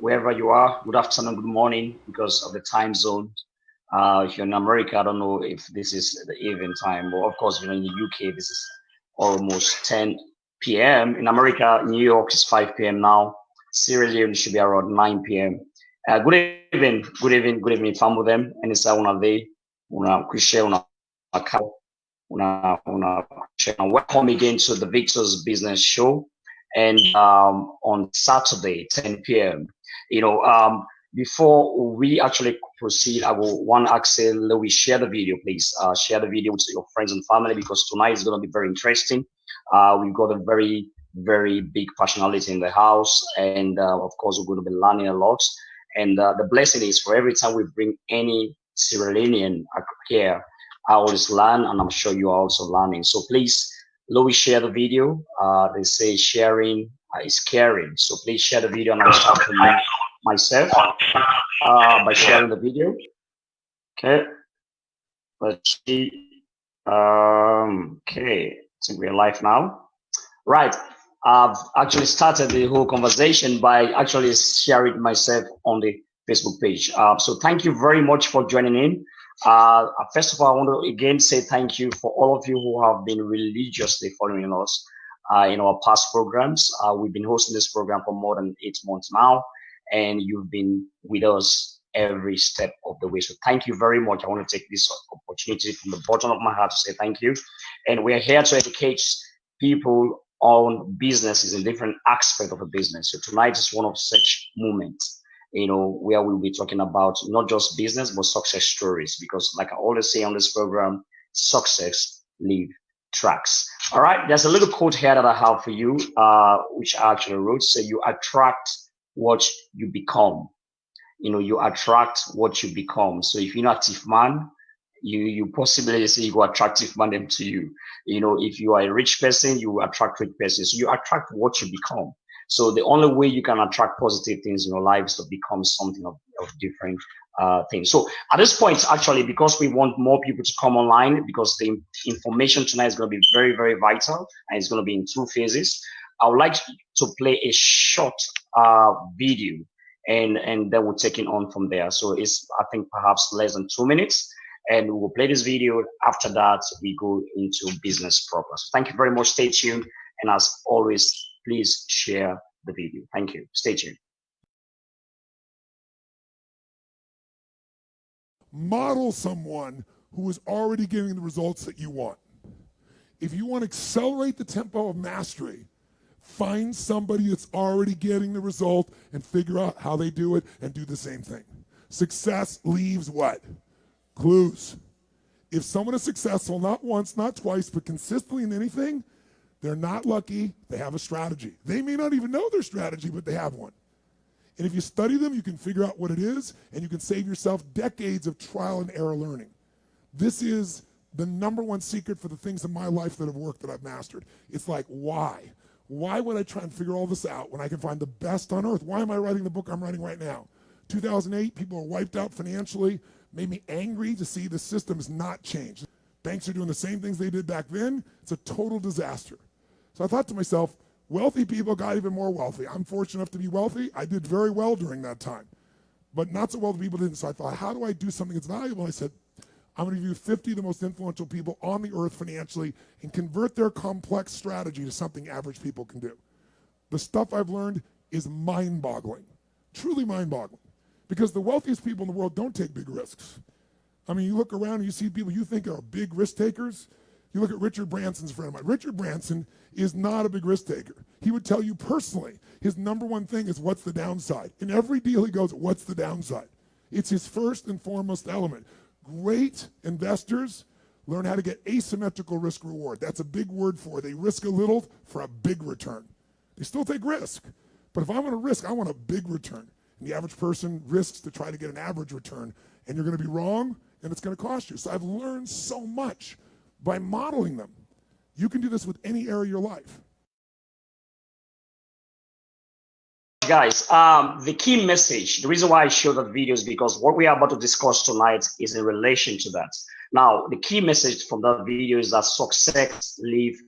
wherever you are. Good afternoon, good morning, because of the time zone. If you're in America, I don't know if this is the evening time, but of course, in the UK, this is almost 10 p.m. In America, New York is 5 p.m. now. Sierra Leone should be around 9 p.m. Good evening, good evening, good evening, fam with them. And it's una day, una kushe, una cow, una welcome again to the Victor's Business Show. And on Saturday, 10 p.m. Before we actually proceed, I will want to ask Louis, share the video, please. Share the video with your friends and family because tonight is going to be very interesting. We've got a very, very big personality in the house, and of course, we're going to be learning a lot. And the blessing is for every time we bring any Sierra Leonean here, I always learn, and I'm sure you are also learning. So please, Louis, share the video. They say sharing is caring. So please share the video, and I'll start from myself by sharing the video. Okay. Let's see. Okay. I think we're live now. Right. I've actually started the whole conversation by actually sharing myself on the Facebook page. So thank you very much for joining in. First of all, I want to again say thank you for all of you who have been religiously following us in our past programs. We've been hosting this program for more than 8 months now, and you've been with us every step of the way. So thank you very much. I want to take this opportunity from the bottom of my heart to say thank you. And we're here to educate people on businesses in different aspects of a business. So tonight is one of such moments, where we'll be talking about not just business, but success stories. Because like I always say on this program, success leave tracks. All right. There's a little quote here that I have for you, which I actually wrote. So you attract what you become. You attract what you become. So if you're an active man, you possibly say you go attractive man them to you. If you are a rich person, you attract rich person. So you attract what you become. So the only way you can attract positive things in your life is to become something of different things. So at this point, actually, because we want more people to come online, because the information tonight is going to be very, very vital, and it's going to be in 2 phases, I would like to play a short video, and then we'll take it on from there. So it's, I think, perhaps less than 2 minutes. And we will play this video. After that, we go into business proper. So thank you very much. Stay tuned. And as always, please share the video. Thank you. Stay tuned. Model someone who is already getting the results that you want. If you want to accelerate the tempo of mastery, find somebody that's already getting the result and figure out how they do it and do the same thing. Success leaves what? Clues. If someone is successful, not once, not twice, but consistently in anything, they're not lucky, they have a strategy. They may not even know their strategy, but they have one. And if you study them, you can figure out what it is, and you can save yourself decades of trial and error learning. This is the #1 secret for the things in my life that have worked, that I've mastered. It's like, why? Why would I try and figure all this out when I can find the best on earth? Why am I writing the book I'm writing right now? 2008, people are wiped out financially. Made me angry to see the system has not changed. Banks are doing the same things they did back then. It's a total disaster. So I thought to myself, wealthy people got even more wealthy. I'm fortunate enough to be wealthy. I did very well during that time. But not so wealthy people didn't. So I thought, how do I do something that's valuable? I said, I'm going to review 50 of the most influential people on the earth financially and convert their complex strategy to something average people can do. The stuff I've learned is mind-boggling, truly mind-boggling. Because the wealthiest people in the world don't take big risks. I mean, you look around and you see people you think are big risk takers. You look at Richard Branson's friend of mine. Richard Branson is not a big risk taker. He would tell you personally, his #1 thing is what's the downside. In every deal he goes, what's the downside? It's his first and foremost element. Great investors learn how to get asymmetrical risk reward. That's a big word for it. They risk a little for a big return. They still take risk. But if I want to risk, I want a big return. And the average person risks to try to get an average return, and you're going to be wrong, and it's going to cost you. So I've learned so much by modeling them. You can do this with any area of your life. Guys, the key message, the reason why I show that video is because what we are about to discuss tonight is in relation to that. Now, the key message from that video is that success leaves.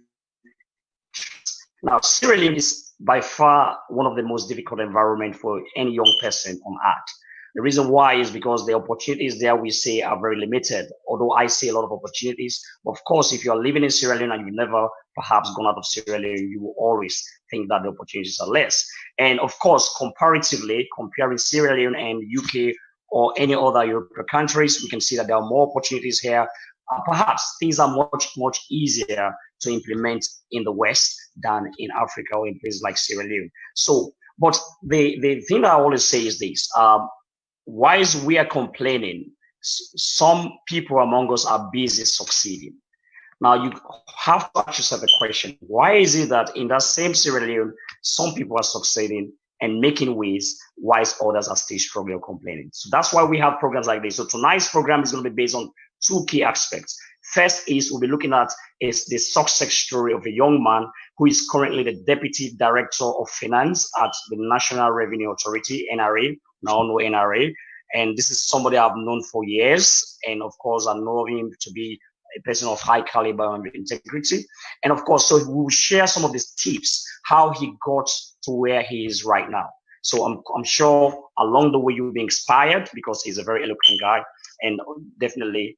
Now, Sierra Leone is by far one of the most difficult environment for any young person on earth. The reason why is because the opportunities there we say are very limited. Although I see a lot of opportunities, of course, if you are living in Sierra Leone and you've never perhaps gone out of Sierra Leone, you will always think that the opportunities are less. And of course, comparatively, comparing Sierra Leone and UK or any other European countries, we can see that there are more opportunities here. Perhaps things are much easier to implement in the West than in Africa or in places like Sierra Leone. So, but the thing that I always say is this: whilst we are complaining, some people among us are busy succeeding. Now you have to ask yourself a question: why is it that in that same Sierra Leone, some people are succeeding and making waves, whilst others are still struggling or complaining? So that's why we have programs like this. So tonight's program is going to be based on two key aspects. First is we'll be looking at is the success story of a young man who is currently the Deputy Director of Finance at the National Revenue Authority, NRA. Now know NRA. And this is somebody I've known for years. And of course, I know him to be a person of high caliber and integrity. And of course, so we will share some of these tips, how he got to where he is right now. So I'm sure along the way you'll be inspired because he's a very eloquent guy and definitely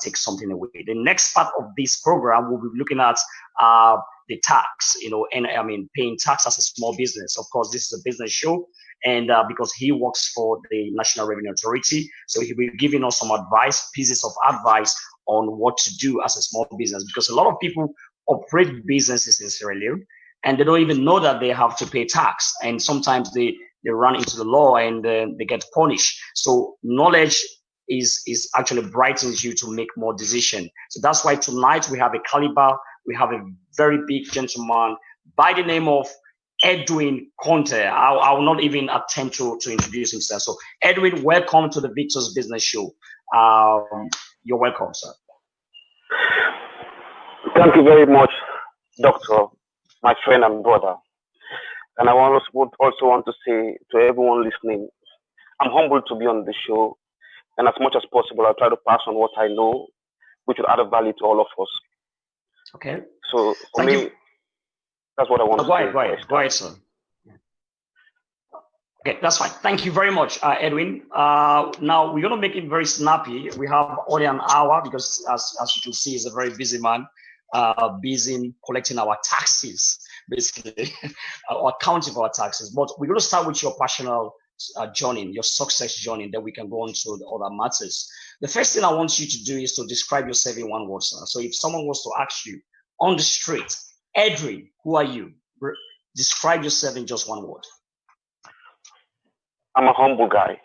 take something away. The next part of this program, we'll be looking at the tax, and I mean, paying tax as a small business. Of course, this is a business show. And because he works for the National Revenue Authority, so he'll be giving us some advice, pieces of advice on what to do as a small business. Because a lot of people operate businesses in Sierra Leone and they don't even know that they have to pay tax. And sometimes they run into the law and they get punished. So knowledge is actually brightens you to make more decision. So that's why tonight we have a caliber, we have a very big gentleman by the name of Edwin Conteh. I will not even attempt to introduce himself. So Edwin, welcome to the Victor's Business Show. You're welcome, sir. Thank you very much, Doctor, my friend and brother. And I also want to say to everyone listening, I'm humbled to be on the show. And as much as possible, I'll try to pass on what I know, which will add a value to all of us. Okay. So for me, that's what I want to say. Go ahead, sir. Okay, that's fine. Thank you very much, Edwin. Now we're going to make it very snappy. We have only an hour because, as you can see, he's a very busy man, busy in collecting our taxes, basically, or accounting for our taxes. But we're going to start with your personal journey, your success journey, then we can go on to the other matters. The first thing I want you to do is to describe yourself in one word, sir. So if someone was to ask you on the street, Edwin, who are you? Describe yourself in just one word. I'm a humble guy.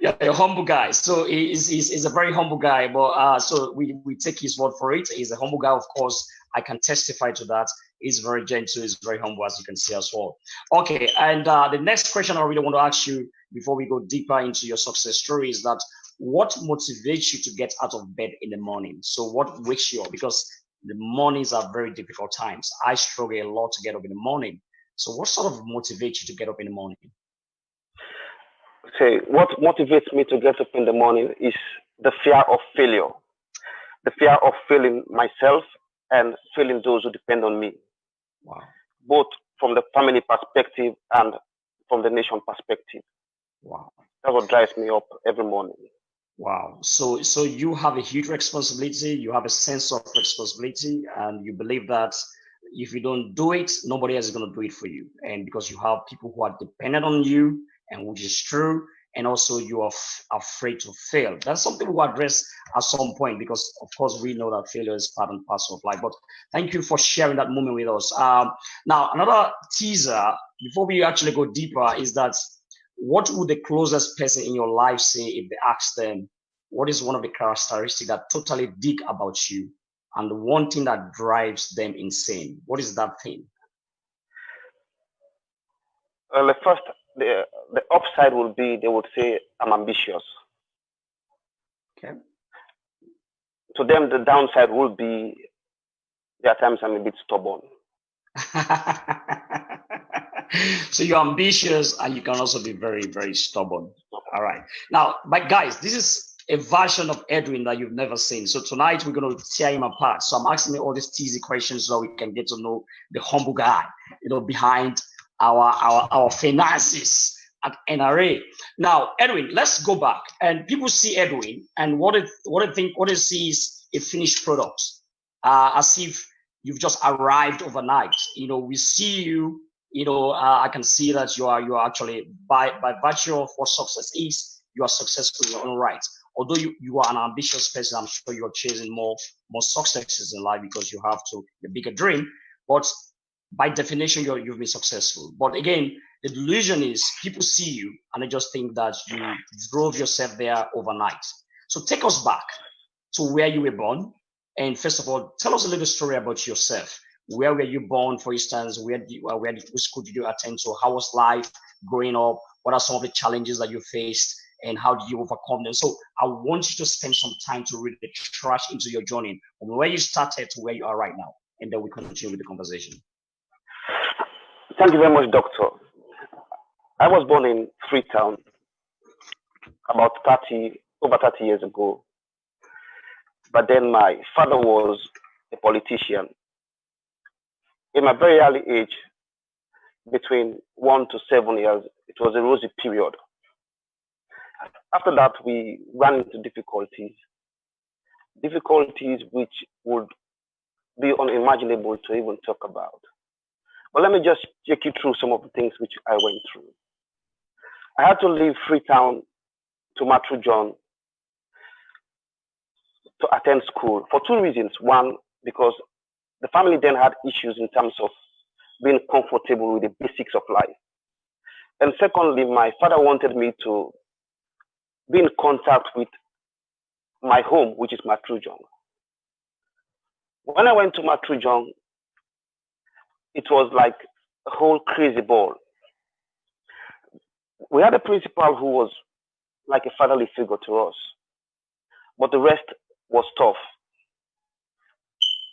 Yeah, a humble guy. So he's a very humble guy, but so we take his word for it. He's a humble guy, of course. I can testify to that. He's very gentle, he's very humble, as you can see as well. Okay, and the next question I really want to ask you before we go deeper into your success story is that what motivates you to get out of bed in the morning? So what wakes you up? Because the mornings are very difficult times. I struggle a lot to get up in the morning. So what sort of motivates you to get up in the morning? Okay, what motivates me to get up in the morning is the fear of failure. The fear of failing myself and failing those who depend on me. Wow. Both from the family perspective and from the nation perspective. Wow. That's what drives me up every morning. Wow. So you have a huge responsibility, you have a sense of responsibility, and you believe that if you don't do it, nobody else is going to do it for you. And because you have people who are dependent on you, and which is true, and also you are afraid to fail. That's something we'll address at some point because, of course, we know that failure is part and parcel of life. But thank you for sharing that moment with us. Now, another teaser before we actually go deeper is that what would the closest person in your life say if they ask them, what is one of the characteristics that totally dig about you and the one thing that drives them insane? What is that thing? The first, the upside will be they would say I'm ambitious. Okay. To them, the downside will be there are times I'm a bit stubborn. So you're ambitious and you can also be very, very stubborn. All right. Now, but guys, this is a version of Edwin that you've never seen. So tonight we're going to tear him apart. So I'm asking you all these teasy questions so we can get to know the humble guy, behind our finances at NRA. Now, Edwin, let's go back. And people see Edwin, and what they see is a finished product, as if you've just arrived overnight. We see you. I can see that you are actually, by virtue of what success is, you are successful in your own right. Although you are an ambitious person, I'm sure you're chasing more successes in life because you have a bigger dream. But by definition, you've been successful. But again, the delusion is people see you and they just think that you drove yourself there overnight. So take us back to where you were born. And first of all, tell us a little story about yourself. Where were you born, for instance? Which school did you attend to? How was life growing up? What are some of the challenges that you faced? And how did you overcome them? So I want you to spend some time to really trash into your journey from where you started to where you are right now. And then we continue with the conversation. Thank you very much, Doctor. I was born in Freetown about over 30 years ago. But then my father was a politician. In my very early age, between 1 to 7 years, it was a rosy period. After that, we ran into difficulties which would be unimaginable to even talk about. But let me just take you through some of the things which I went through. I had to leave Freetown to Matthew John to attend school for two reasons. One, because the family then had issues in terms of being comfortable with the basics of life. And secondly, my father wanted me to be in contact with my home, which is Matthew John. When I went to Matthew John, it was like a whole crazy ball. We had a principal who was like a fatherly figure to us, but the rest was tough.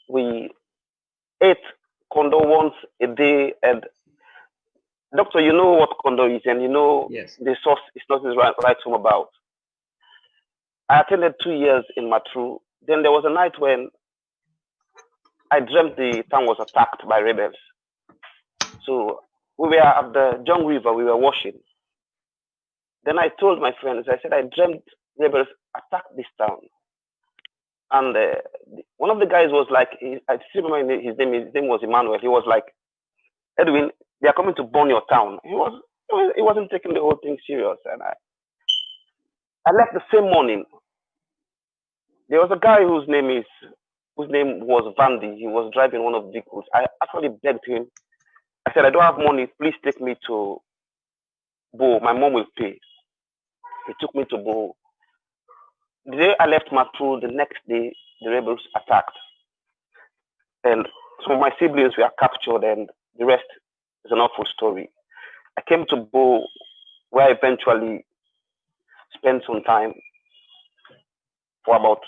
We ate condo once a day, and Doctor, you know what condo is, and yes. The source is not right home about. I attended 2 years in Matru. Then there was a night when I dreamt the town was attacked by rebels. So we were at the John River, we were washing. Then I told my friends, I said, I dreamt rebels attacked this town. And one of the guys was like, I still remember his name was Emmanuel. He was like, Edwin, they are coming to burn your town. He wasn't taking the whole thing serious. And I left the same morning. There was a guy whose name was Vandy. He was driving one of the vehicles. I actually begged him. I said, I don't have money. Please take me to Bo. My mom will pay. He took me to Bo. The day I left Matru, the next day, the rebels attacked. And some of my siblings were captured, and the rest is an awful story. I came to Bo, where I eventually spent some time for about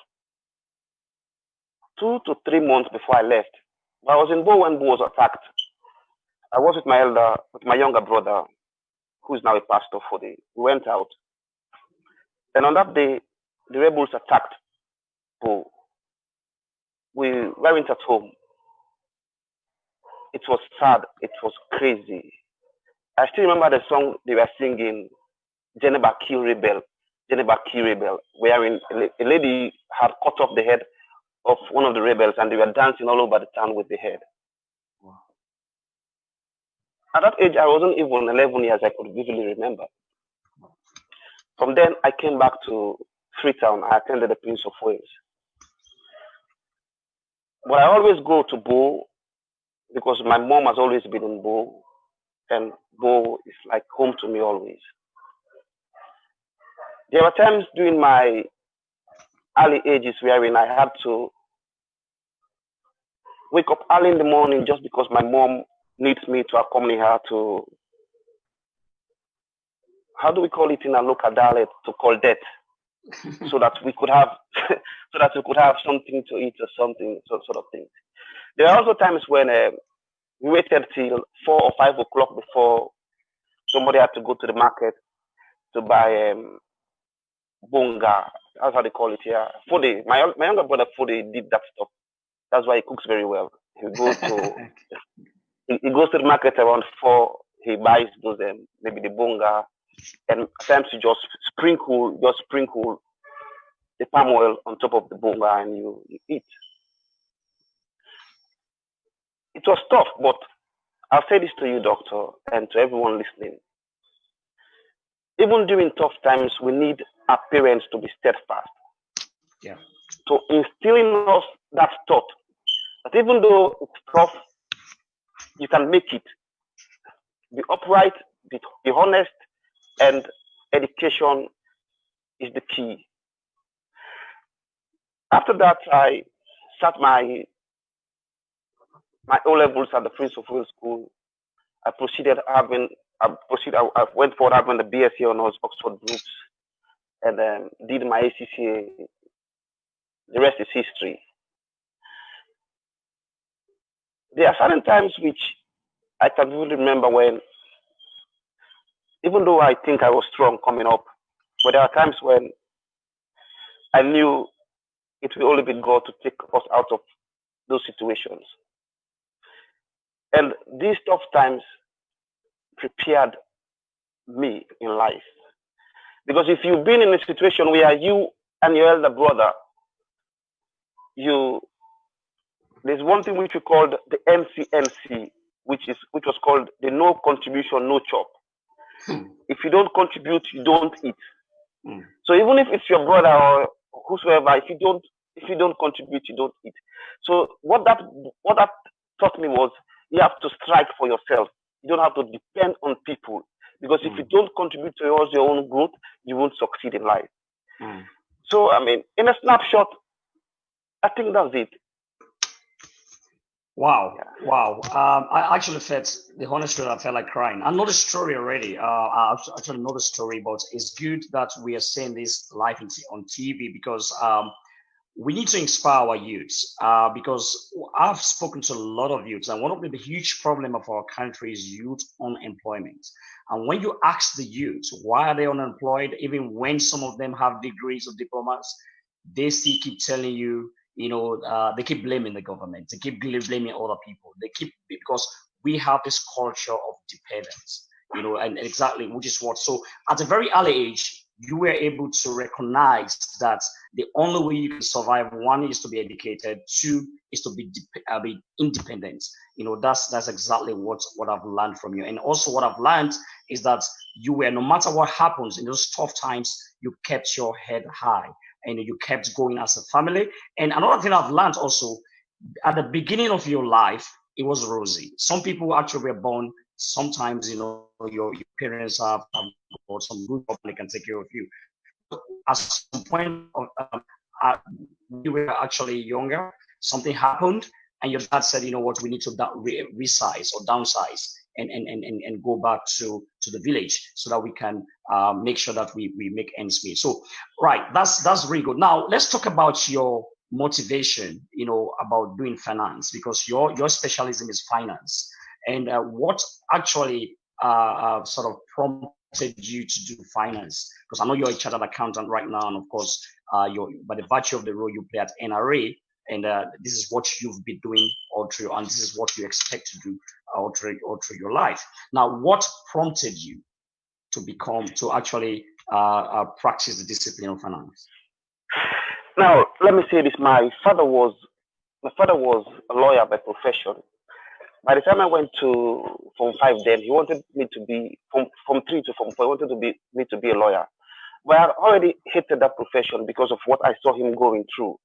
2 to 3 months before I left. But I was in Bo when Bo was attacked. I was with my younger brother, who is now a pastor for we went out. And on that day, the rebels attacked Bo. We weren't at home. It was sad. It was crazy. I still remember the song they were singing, Geneva Kill Rebel, Geneva Kill Rebel, wherein a lady had cut off the head of one of the rebels and they were dancing all over the town with the head. Wow. At that age, I wasn't even 11 years, I could vividly remember. From then, I came back to Freetown. I attended the Prince of Wales. But I always go to Bo because my mom has always been in Bo, and Bo is like home to me always. There were times during my early ages wherein I had to wake up early in the morning just because my mom needs me to accompany her to, how do we call it in a local dialect, to call death, so that we could have something to eat or something, sort of thing. There are also times when we waited till 4 or 5 o'clock before somebody had to go to the market to buy bonga. That's how they call it here. Fode. My younger brother Fode did that stuff. That's why he cooks very well. He goes to he goes to the market around 4. He buys those maybe the bonga, and at times you just sprinkle the palm oil on top of the bonga and you eat. It was tough, but I'll say this to you, doctor, and to everyone listening. Even during tough times, we need our parents to be steadfast. Yeah. To instill in us that thought that even though it's tough, you can make it. Be upright, be honest, and education is the key. After that, I sat my O levels at the Prince of Wales School. I went for having the BSc honors Oxford Brookes, and did my ACCA. The rest is history. There are certain times which I can really remember when, even though I think I was strong coming up, but there are times when I knew it will only be God to take us out of those situations. And these tough times prepared me in life. Because if you've been in a situation where you and your elder brother, there's one thing which we called the NCNC, which was called the no contribution, no chop. If you don't contribute, you don't eat. So even if it's your brother or whosoever, if you don't contribute, you don't eat. So what that taught me was you have to strike for yourself. You don't have to depend on people, because if you don't contribute towards your own growth, you won't succeed in life. So I mean, in a snapshot, I think that's it. Wow, yeah. Wow. I actually felt, the honest truth, I felt like crying. I know the story already. I actually know the story, but it's good that we are seeing this live on TV, because we need to inspire our youths, because I've spoken to a lot of youths, and one of the huge problem of our country is youth unemployment. And when you ask the youths why are they unemployed, even when some of them have degrees or diplomas, they still keep telling you, they keep blaming the government, they keep blaming other people, because we have this culture of dependence, and exactly, which is what. So at a very early age, you were able to recognize that the only way you can survive, one, is to be educated, two, is to be independent. That's exactly what I've learned from you. And also what I've learned is that no matter what happens in those tough times, you kept your head high and you kept going as a family. And another thing I've learned also, at the beginning of your life, it was rosy. Some people actually were born, sometimes, your parents have got some good job and they can take care of you. At some point you were actually younger, something happened, and your dad said, what, we need to resize or downsize and go back to the village so that we can make sure that we make ends meet. So, right, that's really good. Now, let's talk about your motivation, about doing finance, because your specialism is finance. And what actually sort of prompted you to do finance? Because I know you're a chartered accountant right now, and of course, by the virtue of the role you play at NRA, and this is what you've been doing all through, and this is what you expect to do all through your life. Now, what prompted you to actually practice the discipline of finance? Now, let me say this: my father was a lawyer by profession. By the time I went to Form 5, then he wanted me to be from 3 to Form 4. He wanted me to be a lawyer. But I already hated that profession because of what I saw him going through,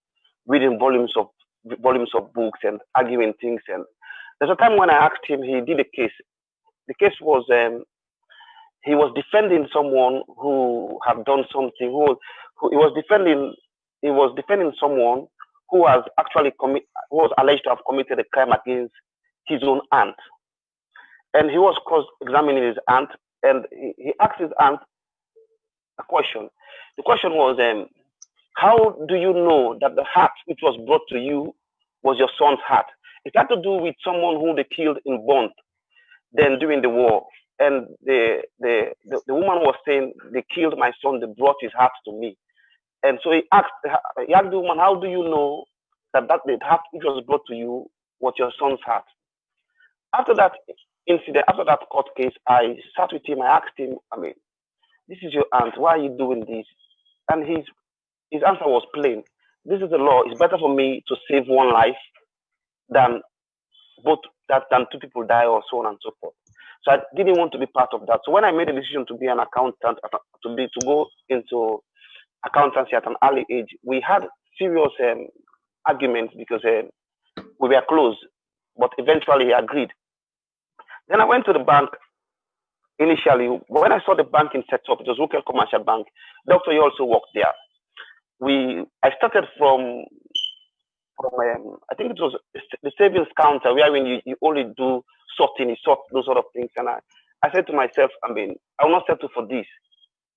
reading volumes of books and arguing things. And there's a time when I asked him, he did a case. The case was he was defending someone who had done something. He was defending someone who was alleged to have committed a crime against his own aunt, and he was cross-examining his aunt, and he asked his aunt a question. The question was, how do you know that the heart which was brought to you was your son's heart? It had to do with someone who they killed in Bond, then during the war. and the woman was saying, they killed my son, they brought his heart to me. And so he asked the woman, how do you know that the heart which was brought to you was your son's heart? After that incident, after that court case, I sat with him, I asked him, I mean, this is your aunt, why are you doing this? And his answer was plain. This is the law. It's better for me to save one life than than two people die, or so on and so forth. So I didn't want to be part of that. So when I made a decision to be an accountant, to go into accountancy at an early age, we had serious arguments because we were close, but eventually he agreed. Then I went to the bank. Initially, when I saw the banking set up, it was local commercial bank. Doctor, you also worked there. I started from I think it was the savings counter, where when you only do sorting, you sort those sort of things. And I said to myself, I mean, I will not settle for this.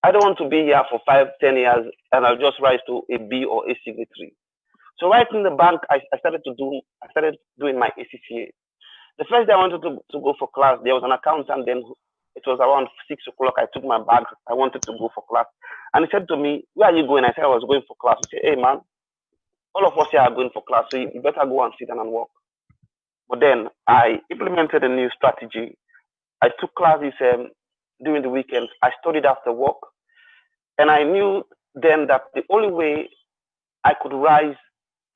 I don't want to be here for 5, 10 years and I'll just rise to a B or a signatory. So right in the bank, I started doing my ACCA. The first day I wanted to go for class, there was an accountant. Then it was around 6 o'clock. I took my bag. I wanted to go for class. And he said to me, where are you going? I said I was going for class. He said, hey man, all of us here are going for class, so you better go and sit down and work. But then I implemented a new strategy. I took classes during the weekends. I studied after work. And I knew then that the only way I could rise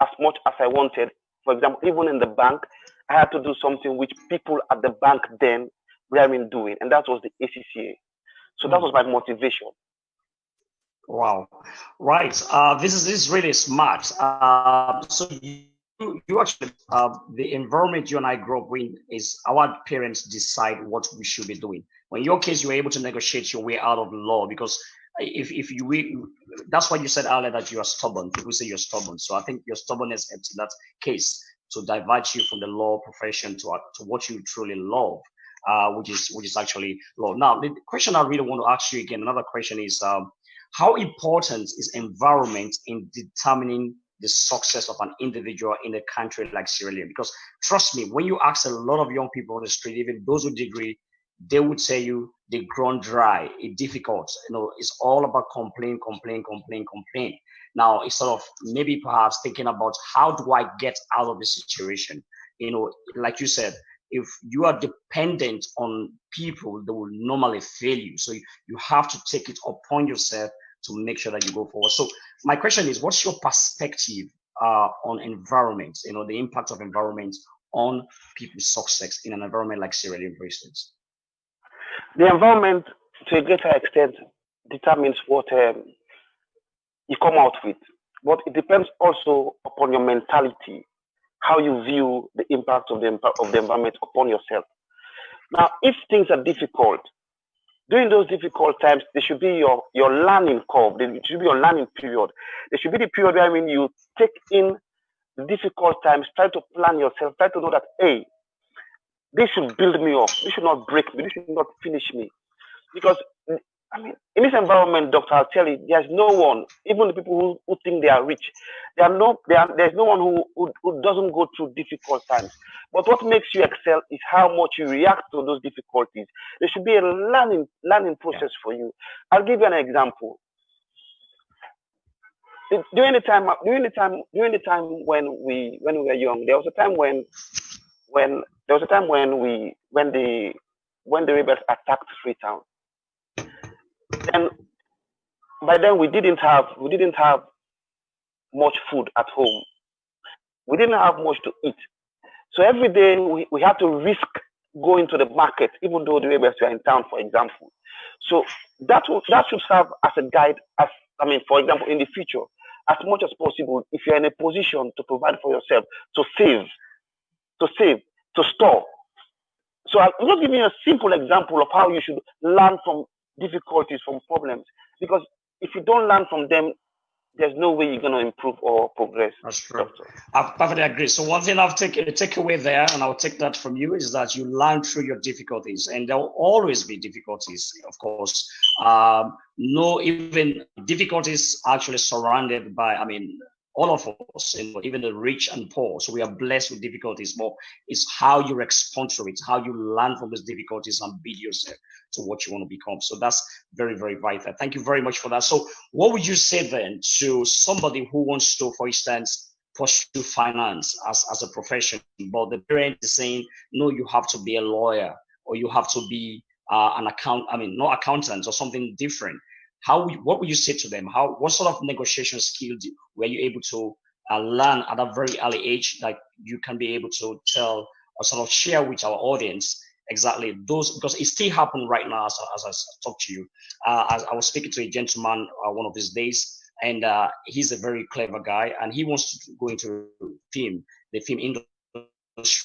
as much as I wanted, for example, even in the bank, I had to do something which people at the bank then weren't doing, and that was the ACCA. So that was my motivation. Wow, right. This is really smart. So you actually the environment you and I grew up in is our parents decide what we should be doing. Well, in your case, you were able to negotiate your way out of the law, because if you that's why you said earlier that you are stubborn. People say you're stubborn. So I think your stubbornness helps in that case to divert you from the law profession to what you truly love, which is actually law. Now, the question I really want to ask you again, another question is, how important is environment in determining the success of an individual in a country like Sierra Leone? Because trust me, when you ask a lot of young people on the street, even those with degree, they would tell you they grown dry, it's difficult. It's all about complain. Now, instead of maybe perhaps thinking about how do I get out of this situation? Like you said, if you are dependent on people, they will normally fail you. So you have to take it upon yourself to make sure that you go forward. So my question is, what's your perspective on environment, the impact of environment on people's success in an environment like Sierra Leone, for instance? The environment, to a greater extent, determines what you come out with. But it depends also upon your mentality, how you view the impact of the environment upon yourself. Now, if things are difficult, during those difficult times, there should be your learning curve. There should be your learning period. There should be the period where you take in the difficult times, try to plan yourself, try to know that, hey, this should build me up. This should not break me. This should not finish me. Because, in this environment, Doctor, I'll tell you, there's no one, even the people who think they are rich, there's no one who doesn't go through difficult times. But what makes you excel is how much you react to those difficulties. There should be a learning process for you. I'll give you an example. During the time when we were young, there was a time when the rebels attacked Freetown. And by then we didn't have much food at home. We didn't have much to eat. So every day we had to risk going to the market, even though the rebels were in town, for example. So that should serve as a guide, for example, in the future, as much as possible, if you're in a position to provide for yourself, to save, to store. So I'm just giving you a simple example of how you should learn from difficulties, from problems. Because if you don't learn from them, there's no way you're going to improve or progress. That's true. I perfectly agree. So one thing I'll take away there, and I'll take that from you, is that you learn through your difficulties, and there will always be difficulties, of course. No, even difficulties actually surrounded by, all of us, even the rich and poor. So we are blessed with difficulties, but it's how you respond to it, how you learn from those difficulties and build yourself to what you want to become. So that's very, very vital. Thank you very much for that. So what would you say then to somebody who wants to, for instance, pursue finance as a profession, but the parent is saying, no, you have to be a lawyer or you have to be not accountant or something different. What would you say to them? What sort of negotiation skills were you able to learn at a very early age that you can be able to tell or sort of share with our audience exactly those, because it still happens right now as I talk to you. As I was speaking to a gentleman one of these days, and he's a very clever guy, and he wants to go into the film industry.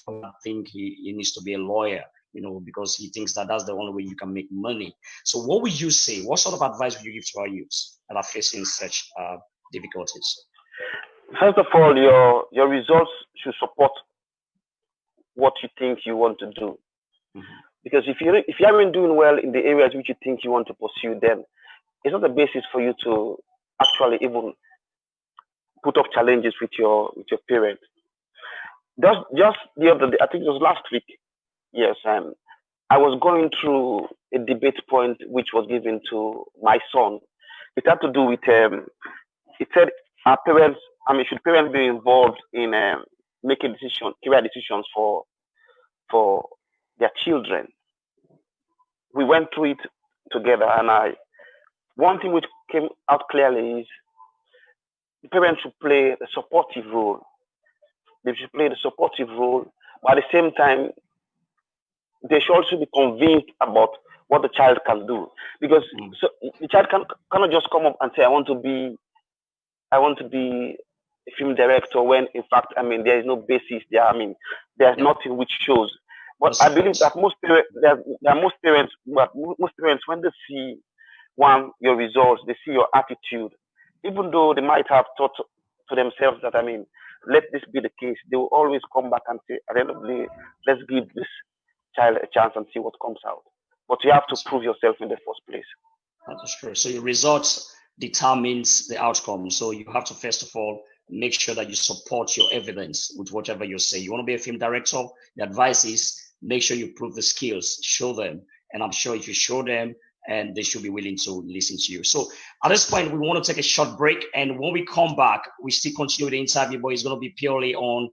I think he needs to be a lawyer, because he thinks that that's the only way you can make money. So what would you say? What sort of advice would you give to our youths that are facing such difficulties? First of all, your results should support what you think you want to do. Because if you haven't doing well in the areas which you think you want to pursue, then it's not a basis for you to actually even put up challenges with your parents. Just the other day, I think it was last week. Yes, I was going through a debate point which was given to my son. It had to do with it said our parents. Should parents be involved in making career decisions for their children? We went through it together, and one thing which came out clearly is the parents should play a supportive role. They should play the supportive role, but at the same time, they should also be convinced about what the child can do. Because so the child cannot just come up and say, I want to be a film director, when in fact, there is no basis there. There's nothing which shows. But I believe that most parents, when they see your results, they see your attitude, even though they might have thought to themselves that, let this be the case, they will always come back and say, at the end of the day, let's give this child a chance and see what comes out. But you have to prove yourself in the first place. That's true. So your results determines the outcome. So you have to, first of all, make sure that you support your evidence with whatever you say. You want to be a film director, the advice is make sure you prove the skills, show them. And I'm sure if you show them, and they should be willing to listen to you. So at this point, we want to take a short break. And when we come back, we still continue the interview, but it's going to be purely on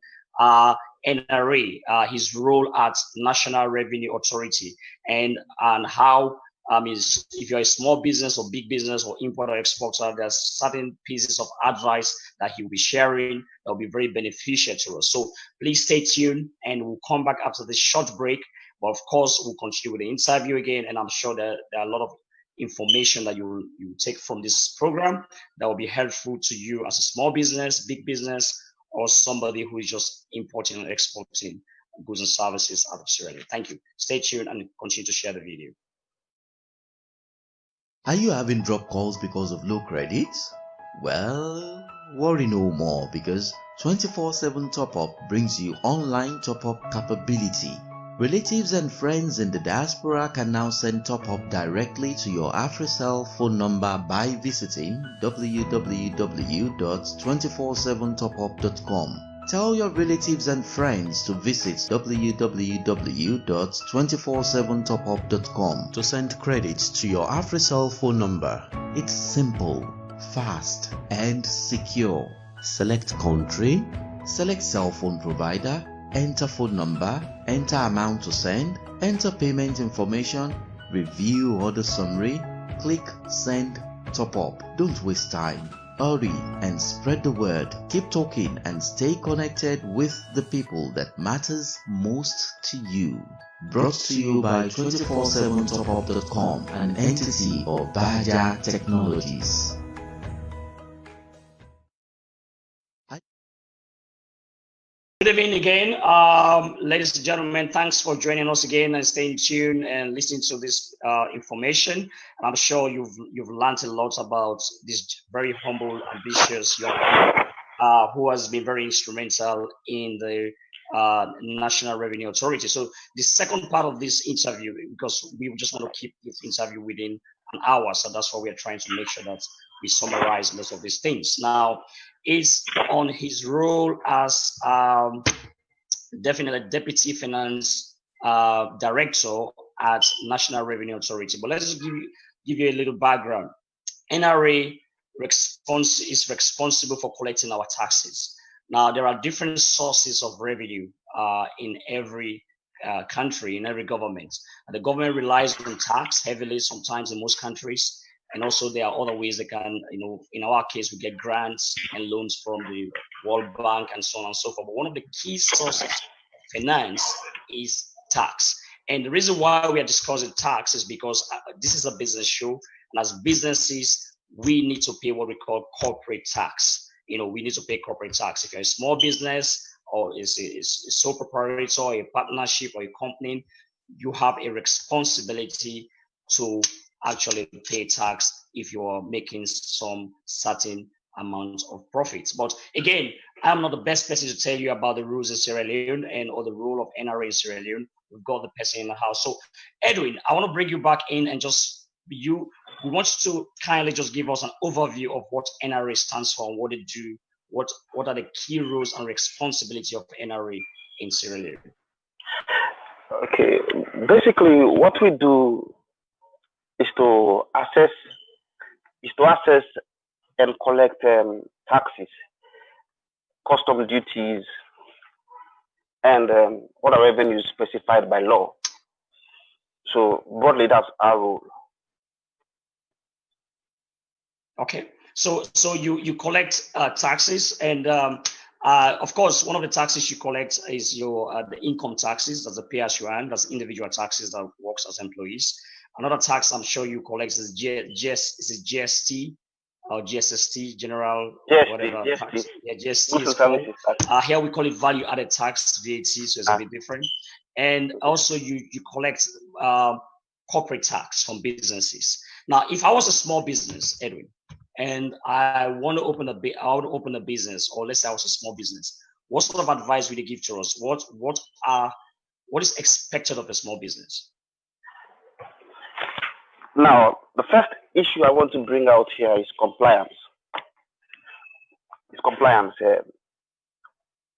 NRA, his role at National Revenue Authority, and how, if you're a small business or big business or importer or exporter, there's certain pieces of advice that he'll be sharing that will be very beneficial to us. So please stay tuned, and we'll come back after this short break. But of course, we'll continue with the interview again, and I'm sure that there are a lot of information that you take from this program that will be helpful to you as a small business, big business, or somebody who is just importing and exporting goods and services out of Sierra Leone. Thank you. Stay tuned and continue to share the video. Are you having drop calls because of low credits? Well, worry no more, because 24/7 Top Up brings you online top up capability. Relatives and friends in the diaspora can now send top up directly to your AfriCell phone number by visiting www.247topup.com. Tell your relatives and friends to visit www.247topup.com to send credits to your AfriCell phone number. It's simple, fast, and secure. Select country, select cell phone provider, enter phone number, enter amount to send, enter payment information, review order summary, click send top up. Don't waste time. Hurry and spread the word. Keep talking and stay connected with the people that matters most to you. Brought to you by 247topup.com, an entity of Baja Technologies. Good evening again, ladies and gentlemen. Thanks for joining us again and staying tuned and listening to this information. I'm sure you've learned a lot about this very humble, ambitious young man who has been very instrumental in the National Revenue Authority. So the second part of this interview, because we just want to keep this interview within an hour, so that's why we are trying to make sure that we summarize most of these things. Now, it's on his role as definitely Deputy Finance Director at National Revenue Authority. But let's just give you a little background. NRA is responsible for collecting our taxes. Now, there are different sources of revenue in every country, in every government. The government relies on tax heavily sometimes in most countries. And also there are other ways they can, in our case, we get grants and loans from the World Bank and so on and so forth. But one of the key sources of finance is tax. And the reason why we are discussing tax is because this is a business show. And as businesses, we need to pay what we call corporate tax. We need to pay corporate tax. If you're a small business or is a sole proprietor, a partnership or a company, you have a responsibility to actually pay tax if you are making some certain amount of profits. But again, I'm not the best person to tell you about the rules in Sierra Leone or the rule of NRA in Sierra Leone. We've got the person in the house. So Edwin, I want to bring you back in and we want you to kindly just give us an overview of what NRA stands for and what it do. What are the key roles and responsibility of NRA in Sierra Leone? Okay, basically what we do is to assess and collect taxes, custom duties, and other revenues specified by law. So broadly, that's our role. Okay, so you collect taxes, and of course, one of the taxes you collect is your the income taxes. That's the pay as you earn. That's individual taxes that works as employees. Another tax I'm sure you collect is GST or GSST, general whatever tax. Yeah, GST is called. Here we call it value added tax, VAT, so it's a bit different. And also you collect corporate tax from businesses. Now, if I was a small business, Edwin, and I want to open a business, or let's say I was a small business, what sort of advice would you give to us? What is expected of a small business? Now, the first issue I want to bring out here is compliance. It's compliance.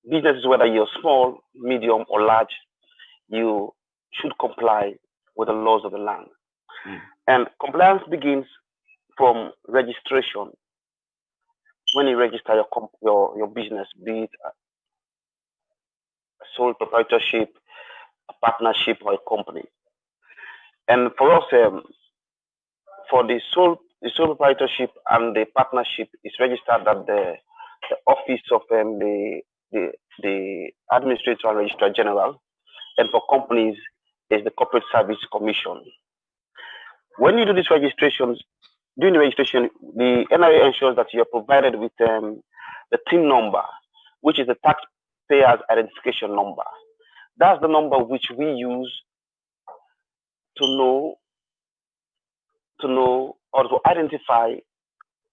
Businesses, whether you're small, medium, or large, you should comply with the laws of the land. And compliance begins from registration. When you register your business, be it a sole proprietorship, a partnership, or a company. And for us, for the sole proprietorship and the partnership is registered at the office of the Administrator and Registrar General, and for companies is the Corporate Service Commission. When you do these registrations, during the registration, the NRA ensures that you are provided with the TIN number, which is the Taxpayers Identification Number. That's the number which we use to know or to identify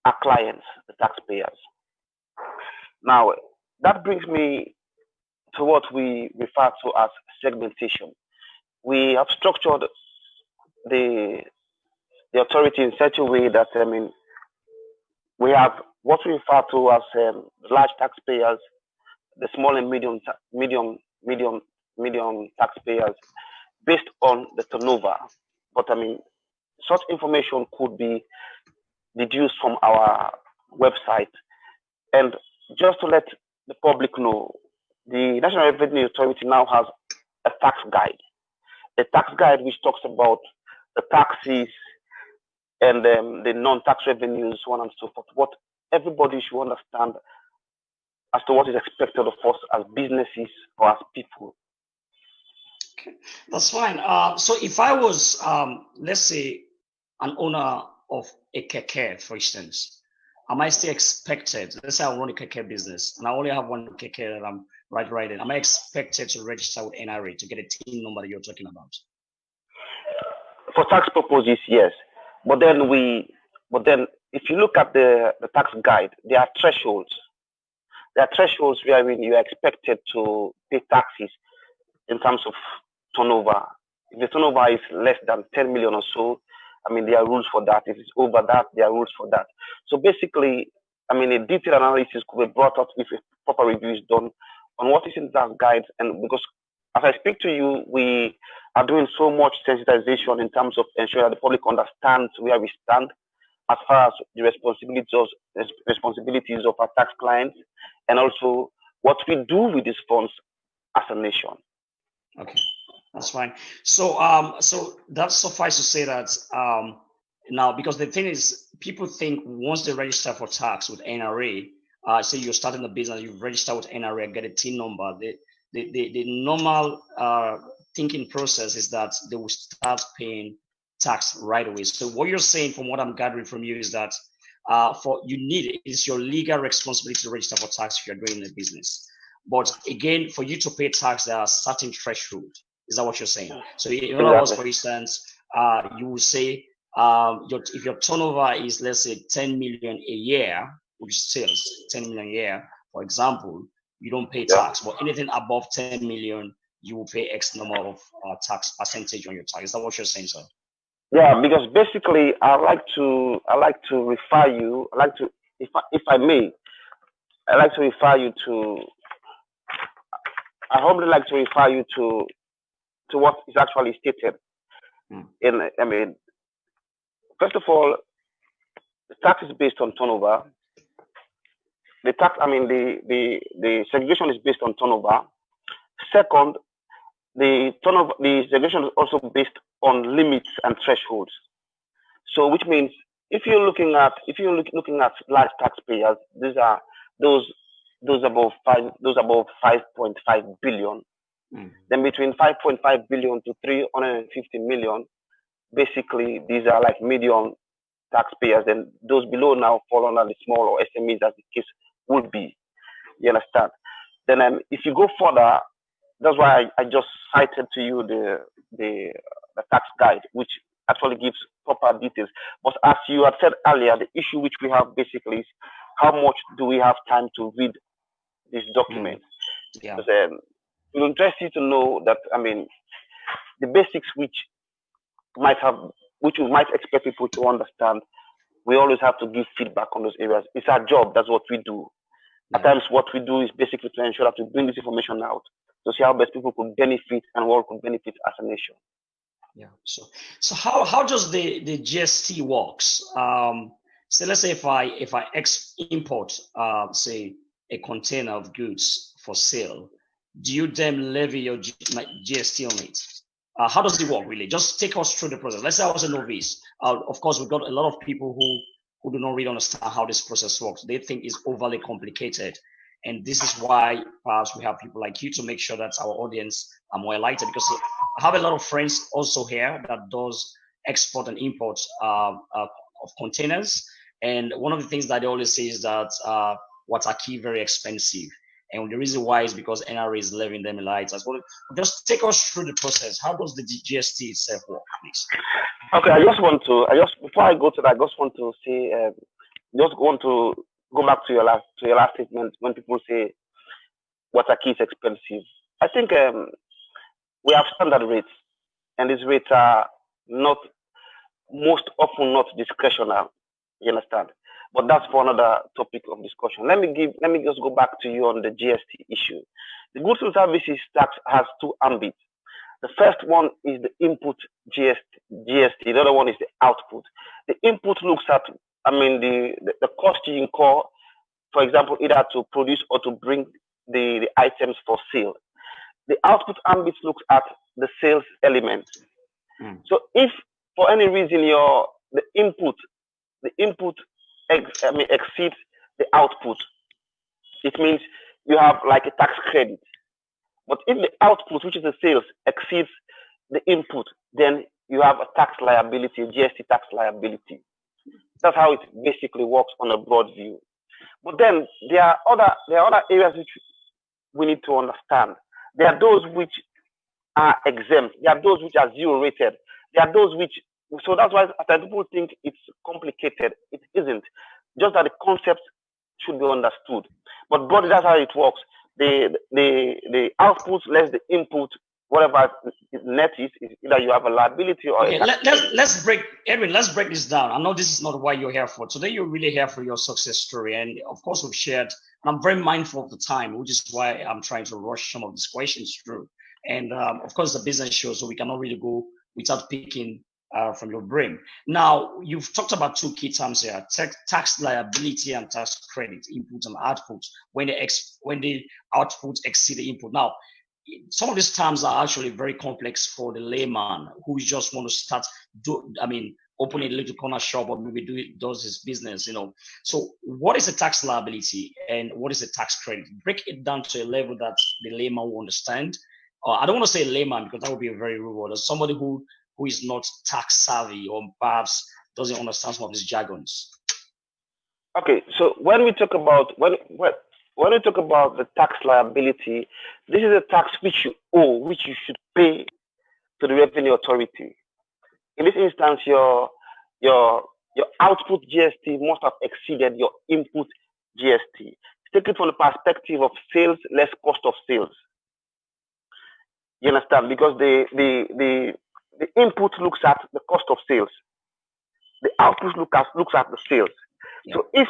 our clients, the taxpayers. Now, that brings me to what we refer to as segmentation. We have structured the authority in such a way that we have what we refer to as large taxpayers, the small and medium taxpayers, based on the turnover. But such information could be deduced from our website. And just to let the public know, the National Revenue Authority now has a tax guide which talks about the taxes and the non-tax revenues, so on and so forth. What everybody should understand as to what is expected of us as businesses or as people. Okay, that's fine. So if I was, let's say, an owner of a keke, for instance, am I still expected? Let's say I run a keke business and I only have one keke that I'm riding. Am I expected to register with NRA to get a TIN number that you're talking about? For tax purposes, yes. But then if you look at the tax guide, there are thresholds. There are thresholds where you are expected to pay taxes in terms of turnover. If the turnover is less than 10 million or so, I mean, there are rules for that. If it's over that, there are rules for that. So basically, I mean, a detailed analysis could be brought out if a proper review is done on what is in the tax guide. And because as I speak to you, we are doing so much sensitization in terms of ensuring that the public understands where we stand as far as the responsibilities of our tax clients, and also what we do with these funds as a nation. Okay, that's fine. So so that suffice to say that now, because the thing is, people think once they register for tax with NRA, say you're starting a business, you've registered with NRA, get a TIN number. The normal thinking process is that they will start paying tax right away. So what you're saying, from what I'm gathering from you, is that it's your legal responsibility to register for tax if you're doing a business. But again, for you to pay tax, there are certain thresholds. Is that what you're saying? So in other words, for instance, you will say if your turnover is, let's say, 10 million a year, which sales 10 million a year, for example, you don't pay tax. But anything above 10 million, you will pay X number of tax percentage on your tax. Is that what you're saying, sir? Yeah, because basically, I like to refer you. If I may, I like to refer you to. I humbly like to refer you to what is actually stated. I mean, first of all, the tax is based on turnover. The tax, I mean, the segregation is based on turnover. Second, the segregation is also based on limits and thresholds. So, which means if you're looking at large taxpayers, these are those above 5.5 billion. Then between 5.5 billion to 350 million, basically these are like medium taxpayers, and those below now fall under the small or SMEs, as the case would be. You understand? Then if you go further, that's why I just cited to you the tax guide, which actually gives proper details. But as you had said earlier, the issue which we have basically is how much do we have time to read this document? Yeah. Because, it will interest you to know that, I mean, the basics which we might expect people to understand, we always have to give feedback on those areas. It's our job. That's what we do. At times, what we do is basically to ensure that we bring this information out to see how best people could benefit and what could benefit as a nation. Yeah. So how does the GST works? So let's say if I import say a container of goods for sale, do you then levy your GST on it? How does it work really? Just take us through the process. Let's say I was a novice. Of course, we've got a lot of people who do not really understand how this process works. They think it's overly complicated. And this is why perhaps we have people like you to make sure that our audience are more enlightened, because I have a lot of friends also here that does export and import of containers. And one of the things that they always say is that what are key very expensive. And the reason why is because NRA is levying them lights as well. Just take us through the process. How does the GST itself work, please? Okay, before I go to that, I just want to say, go back to your last statement when people say water key is expensive. I think we have standard rates, and these rates are most often not discretionary. You understand? But that's for another topic of discussion. Let me just go back to you on the GST issue. The goods and services tax has two ambits. The first one is the input GST. The other one is the output. The input looks at, the cost you incur, for example, either to produce or to bring the items for sale. The output ambit looks at the sales element. So if for any reason the input exceeds the output, it means you have like a tax credit. But if the output, which is the sales, exceeds the input, then you have a tax liability, a GST tax liability. That's how it basically works on a broad view. But then there are other areas which we need to understand. There are those which are exempt. There are those which are zero rated. There are those which, so that's why people think it's complicated. It isn't. Just that the concept should be understood. But broadly, that's how it works. The output less the input whatever net is either you have a liability or okay. Let's break, Edwin. Let's break this down. I know this is not what you're here for. Today, you're really here for your success story, and of course, we've shared. And I'm very mindful of the time, which is why I'm trying to rush some of these questions through. And of course, the business show, so we cannot really go without picking from your brain. Now, you've talked about two key terms here: tax liability and tax credit, input and output. When the output exceed the input. Now, some of these terms are actually very complex for the layman who just want to start open a little corner shop or maybe does his business, So what is a tax liability and what is a tax credit? Break it down to a level that the layman will understand. I don't want to say layman because that would be a very rude word. As somebody who is not tax savvy or perhaps doesn't understand some of these jargons. Okay, so when we talk about when we talk about the tax liability, this is a tax which you owe, which you should pay to the revenue authority. In this instance, your output GST must have exceeded your input GST. Take it from the perspective of sales less cost of sales. You understand? Because the input looks at the cost of sales, the output looks at the sales. Yeah. So if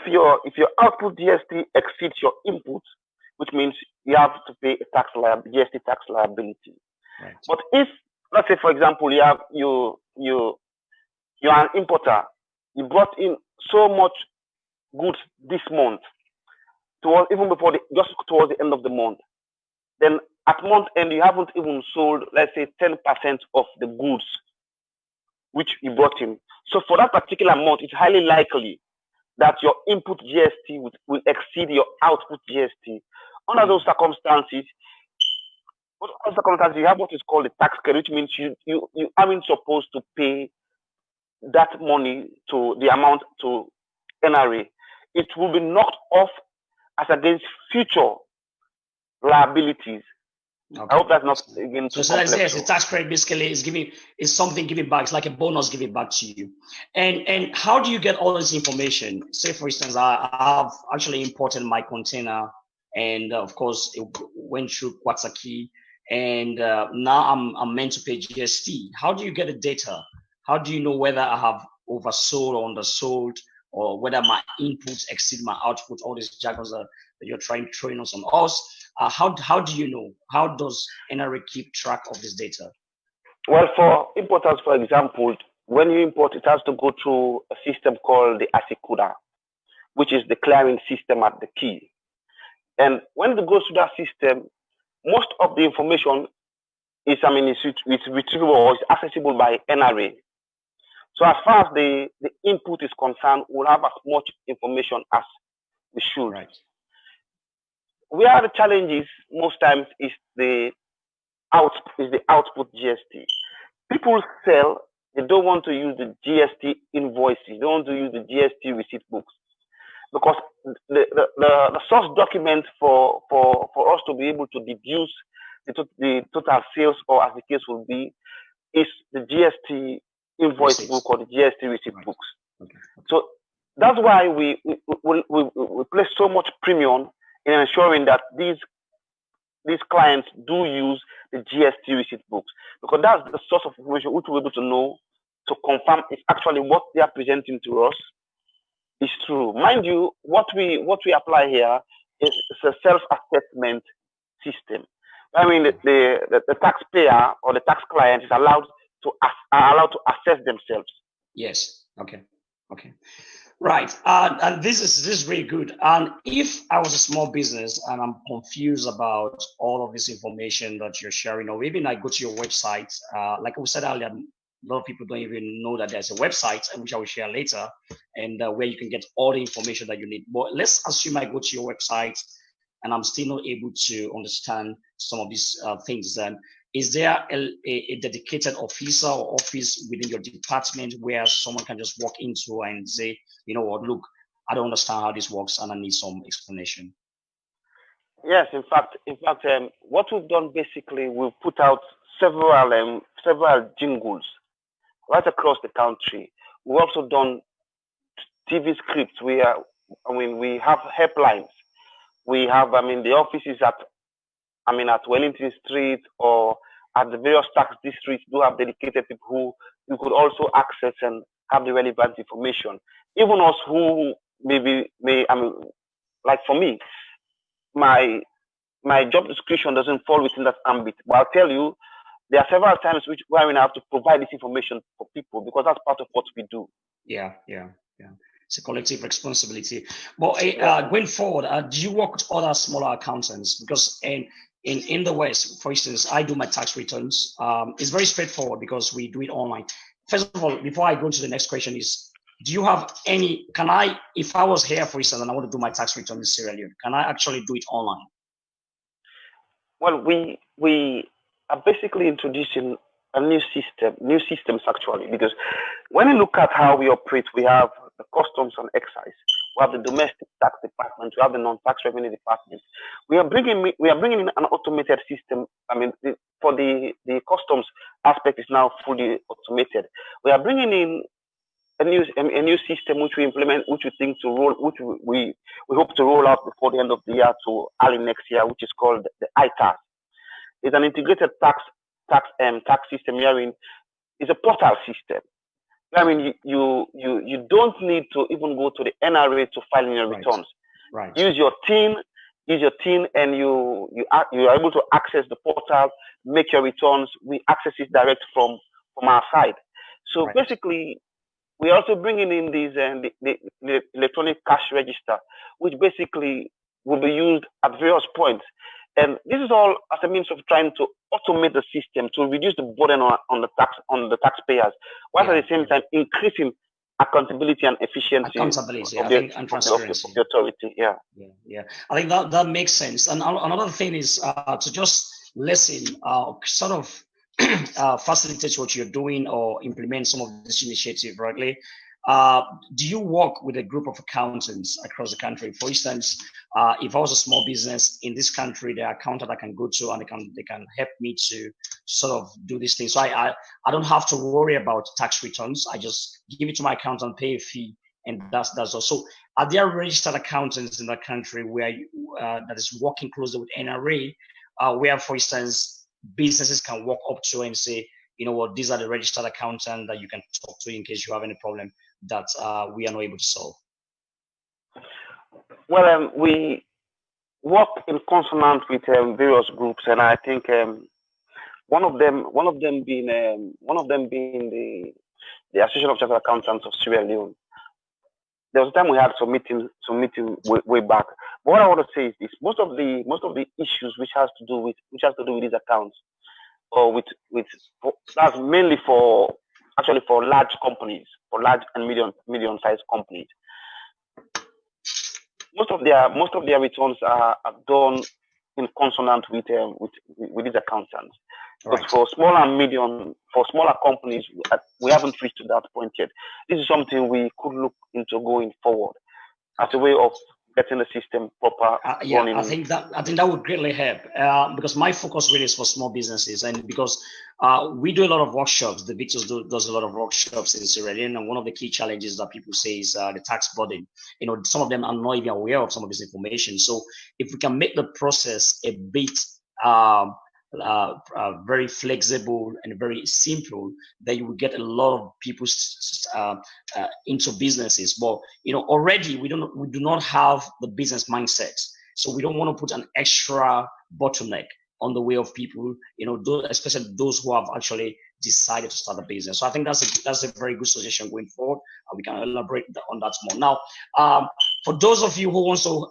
your output GST exceeds your input, which means you have to pay a GST tax liability. Right. But if, let's say, for example, you're an importer, you brought in so much goods this month, towards the end of the month, then at month end you haven't even sold, let's say, 10% of the goods which you brought in. So for that particular month, it's highly likely that your input GST will exceed your output GST. Under those circumstances, you have what is called a tax credit, which means you aren't supposed to pay that money to the amount to NRA. It will be knocked off as against future liabilities. Okay. I hope that's not again too complex. Yes, the tax credit basically is something giving back. It's like a bonus giving back to you. And how do you get all this information? Say, for instance, I have actually imported my container, and of course it went through Kwatsaki, and now I'm meant to pay GST. How do you get the data? How do you know whether I have oversold or undersold, or whether my inputs exceed my output? All these jargons that you're trying to train us on us. How do you know? How does NRA keep track of this data? Well, for importers, for example, when you import, it has to go through a system called the ASICUDA, which is the clearing system at the key. And when it goes through that system, most of the information is retrievable or is accessible by NRA. So as far as the input is concerned, we'll have as much information as we should. Right. Where the challenge is most times is the output GST. People sell, they don't want to use the GST invoices, they don't want to use the GST receipt books, because the source document for us to be able to deduce the total sales, or as the case will be, is the GST invoice Receipts. book or the GST receipt Right. books. Okay. So that's why we place so much premium in ensuring that these clients do use the GST receipt books, because that's the source of information which we're able to know to confirm if actually what they are presenting to us is true. Mind you, what we apply here is a self-assessment system. I mean, the taxpayer or the tax client is allowed to assess themselves. Yes. Okay. Right. And this is really good. And if I was a small business and I'm confused about all of this information that you're sharing, or even I go to your website, like we said earlier, a lot of people don't even know that there's a website, which I will share later, and where you can get all the information that you need. But let's assume I go to your website and I'm still not able to understand some of these things. Then is there a dedicated officer or office within your department where someone can just walk into and say, you know what, look, I don't understand how this works and I need some explanation? Yes, in fact, what we've done basically, we've put out several jingles right across the country. We've also done TV scripts. We have helplines. We have, the offices at at Wellington Street or at the various tax districts do have dedicated people who you could also access and have the relevant information. Even us who like for me, my job description doesn't fall within that ambit. But I'll tell you, there are several times where we have to provide this information for people because that's part of what we do. Yeah. It's a collective responsibility. But going forward, do you work with other smaller accountants? Because in the West, for instance, I do my tax returns. It's very straightforward because we do it online. First of all, before I go to the next question is, do you have any, if I was here, for instance, and I want to do my tax return in Sierra Leone, can I actually do it online? Well, we are basically introducing a new systems actually, because when you look at how we operate, we have the customs and excise, we have the domestic tax department, we have the non-tax revenue department. We are bringing in an automated system. For the customs aspect is now fully automated. We are bringing in a new system which we implement, which we hope to roll out before the end of the year to early next year, which is called the ITAS. It's an integrated tax system. It's a portal system. You don't need to even go to the NRA to file in your returns. Right. Use your TIN, and you are able to access the portal, make your returns. We access it direct from our side. So basically, we're also bringing in these the electronic cash register, which basically will be used at various points. And this is all as a means of trying to automate the system to reduce the burden on the taxpayers, while at the same time increasing accountability and efficiency and transparency of the authority. Yeah. I think that makes sense. And another thing is to just listen, sort of facilitate what you're doing or implement some of this initiative rightly. Do you work with a group of accountants across the country? For instance, if I was a small business in this country, there are accountants I can go to and they can help me to sort of do these things. So I don't have to worry about tax returns. I just give it to my accountant, pay a fee, and that's all. So are there registered accountants in the country where that is working closely with NRA, where, for instance, businesses can walk up to and say, you know what, these are the registered accountants that you can talk to in case you have any problem that we are not able to solve? Well, we work in consonant with various groups, and I think one of them being the Association of Chartered Accountants of Sierra Leone. There was a time we had some meeting way back. But what I want to say is this: most of the issues which has to do with these accounts, or with that's mainly for large companies, for large and medium-sized companies. Most of their returns are done in consonant with these accountants. But for smaller companies, we haven't reached to that point yet. This is something we could look into going forward as a way of getting the system proper. Running. I think that would greatly help because my focus really is for small businesses, and because we do a lot of workshops. The Victors does a lot of workshops in Sierra Leone, and one of the key challenges that people say is the tax burden. Some of them are not even aware of some of this information. So if we can make the process a bit very flexible and very simple, then you will get a lot of people into businesses. But already we do not have the business mindset, so we don't want to put an extra bottleneck on the way of people, especially those who have actually decided to start a business. So I think that's a very good suggestion going forward. We can elaborate on that more. Now, for those of you who want to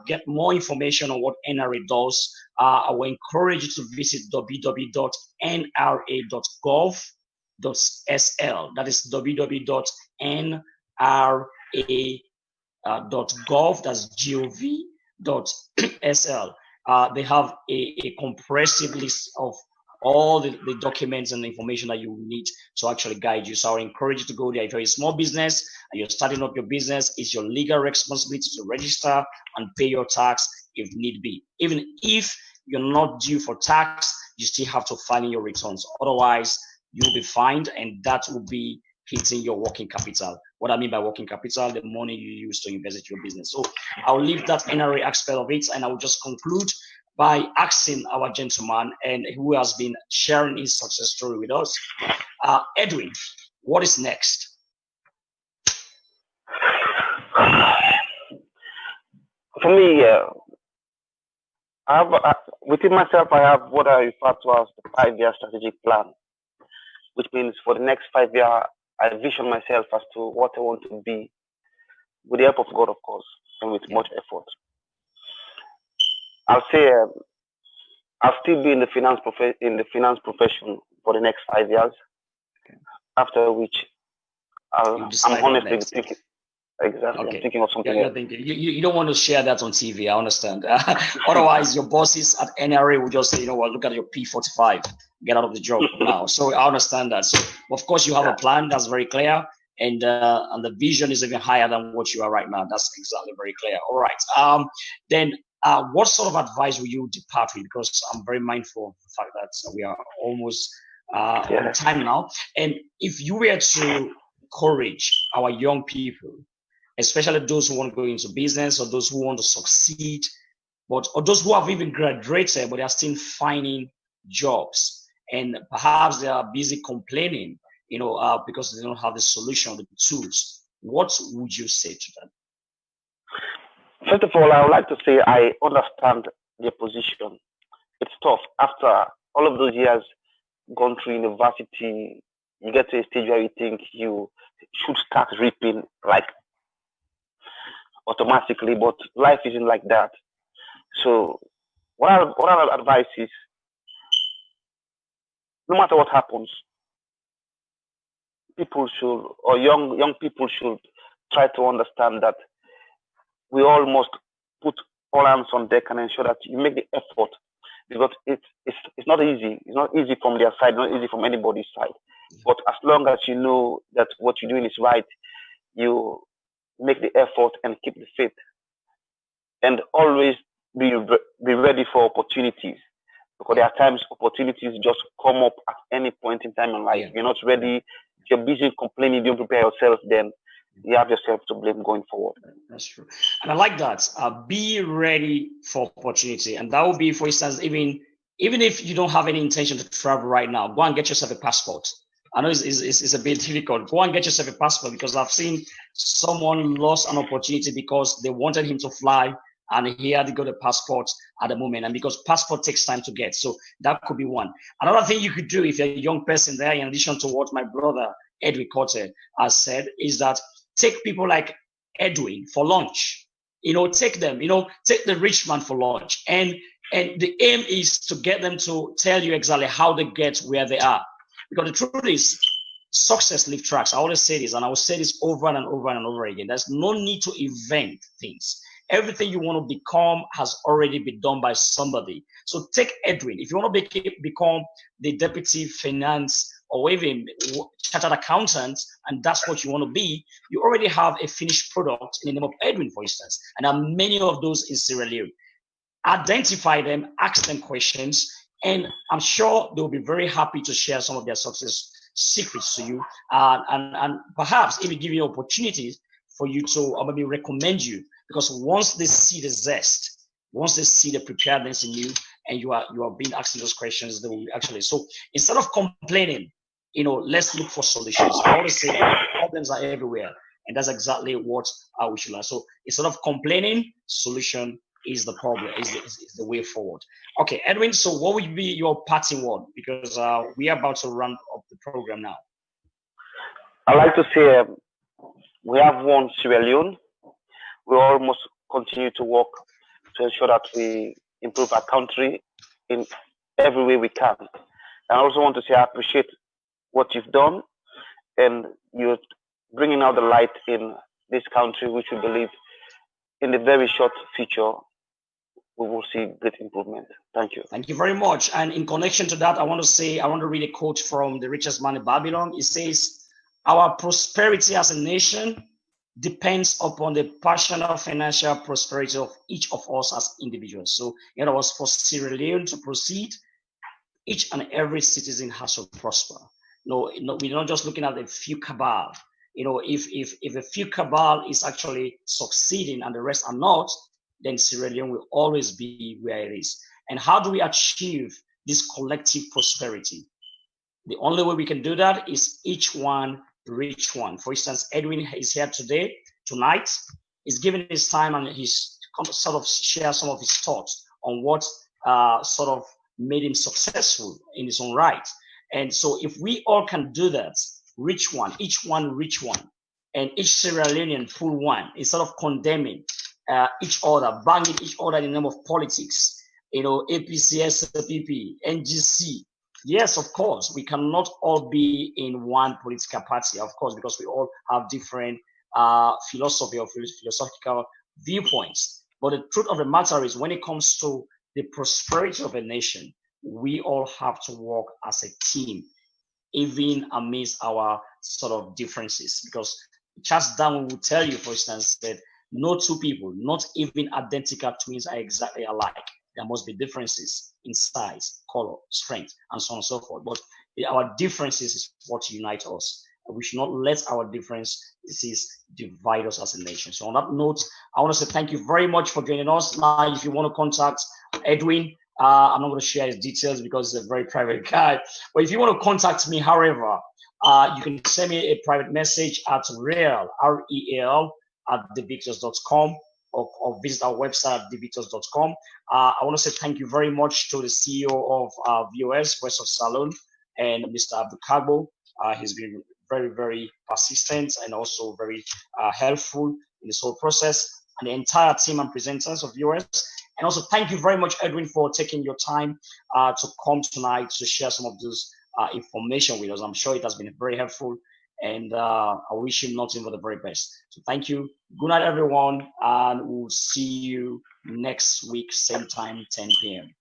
get more information on what NRA does, I will encourage you to visit www.nra.gov.sl. That is www.nra.gov. That's gov.sl. They have a comprehensive list of all the documents and the information that you need to actually guide you. So I encourage you to go there. If you're a small business and you're starting up your business, it's your legal responsibility to register and pay your tax if need be. Even if you're not due for tax, you still have to file in your returns. Otherwise, you'll be fined, and that will be hitting your working capital. What I mean by working capital, the money you use to invest in your business. So I'll leave that NRA aspect of it, and I will just conclude by asking our gentleman and who has been sharing his success story with us, Edwin, what is next? For me, within myself, I have what I refer to as the 5-year strategic plan, which means for the next 5 years, I vision myself as to what I want to be, with the help of God, of course, and with much effort. I'll say I'll still be in the finance profession for the next 5 years. After which, I'm honestly thinking. Exactly. Okay. I'm thinking of something else. You don't want to share that on TV. I understand. Otherwise, your bosses at NRA will just say, you know what, look at your P45, get out of the job now. So I understand that. So of course, you have a plan that's very clear, and the vision is even higher than what you are right now. That's exactly very clear. All right. Then what sort of advice will you depart with? Because I'm very mindful of the fact that we are almost on time now. And if you were to encourage our young people, especially those who want to go into business or those who want to succeed, or those who have even graduated, but they are still finding jobs, and perhaps they are busy complaining, because they don't have the solution, the tools. What would you say to them? First of all, I would like to say I understand their position. It's tough. After all of those years gone through university, you get to a stage where you think you should start reaping like automatically, but life isn't like that. So what our advice is, no matter what happens, people should, or young people should try to understand that we all must put all hands on deck and ensure that you make the effort, because it's not easy. It's not easy from their side, not easy from anybody's side. But as long as you know that what you're doing is right, you make the effort and keep the faith, and always be ready for opportunities, because there are times opportunities just come up at any point in time in life. If you're not ready, if you're busy complaining, you don't prepare yourself, then you have yourself to blame going forward. That's true. And I like that. Be ready for opportunity. And that will be, for instance, even if you don't have any intention to travel right now, go and get yourself a passport. I know it's a bit difficult. Go and get yourself a passport, because I've seen someone lost an opportunity because they wanted him to fly and he had to go to passport at the moment. And because passport takes time to get. So that could be one. Another thing you could do if you're a young person there, in addition to what my brother Edwin Conteh has said, is that take people like Edwin for lunch. Take them, take the rich man for lunch. And the aim is to get them to tell you exactly how they get where they are. Because the truth is, success leaves tracks. I always say this, and I will say this over and over and over again. There's no need to invent things. Everything you want to become has already been done by somebody. So take Edwin. If you want to become the deputy finance or even chartered accountant, and that's what you want to be, you already have a finished product in the name of Edwin, for instance. And there are many of those in Sierra Leone. Identify them, ask them questions, and I'm sure they'll be very happy to share some of their success secrets to you, and perhaps even give you opportunities for you to, or maybe recommend you, because once they see the zest, once they see the preparedness in you, and you are being asked those questions, they will actually. So instead of complaining, let's look for solutions. I always say problems are everywhere, and that's exactly what we should learn. So instead of complaining, solution is the problem, is the way forward. Okay, Edwin, so what would be your parting word? Because we are about to run up the program now. I'd like to say we have won Sierra Leone. We all must continue to work to ensure that we improve our country in every way we can. And I also want to say I appreciate what you've done, and you're bringing out the light in this country, which we believe in the very short future we will see great improvement. Thank you. Thank you very much. And in connection to that, I want to read a quote from the richest man in Babylon. It says, "Our prosperity as a nation depends upon the personal financial prosperity of each of us as individuals." So in other words, for Sierra Leone to proceed, each and every citizen has to prosper. No, we're not just looking at a few cabal. If a few cabal is actually succeeding and the rest are not, then Sierra Leone will always be where it is. And how do we achieve this collective prosperity? The only way we can do that is each one reach one. For instance, Edwin is here tonight. He's giving his time and he's sort of share some of his thoughts on what sort of made him successful in his own right. And so if we all can do that, reach one, each one reach one, and each Sierra Leonean pull one, instead of condemning each other, banging each other in the name of politics, APC, SPP, NGC. Yes, of course, we cannot all be in one political party, of course, because we all have different philosophy or philosophical viewpoints. But the truth of the matter is, when it comes to the prosperity of a nation, we all have to work as a team, even amidst our sort of differences. Because Charles Darwin will tell you, for instance, that no two people, not even identical twins, are exactly alike. There must be differences in size, color, strength, and so on and so forth. But our differences is what unite us. We should not let our differences divide us as a nation. So on that note, I want to say thank you very much for joining us. Now, if you want to contact Edwin, I'm not going to share his details because he's a very private guy. But if you want to contact me, however, you can send me a private message at REAL, REAL, at thevictors.com or visit our website at thevictors.com. I want to say thank you very much to the CEO of VOS, Voice of Salone, and Mr. Abdul Kagbo. He's been very, very persistent and also very helpful in this whole process, and the entire team and presenters of VOS. And also thank you very much, Edwin, for taking your time to come tonight to share some of this information with us. I'm sure it has been very helpful, and I wish you nothing but the very best. So thank you. Good night, everyone, and we'll see you next week, same time, 10 p.m.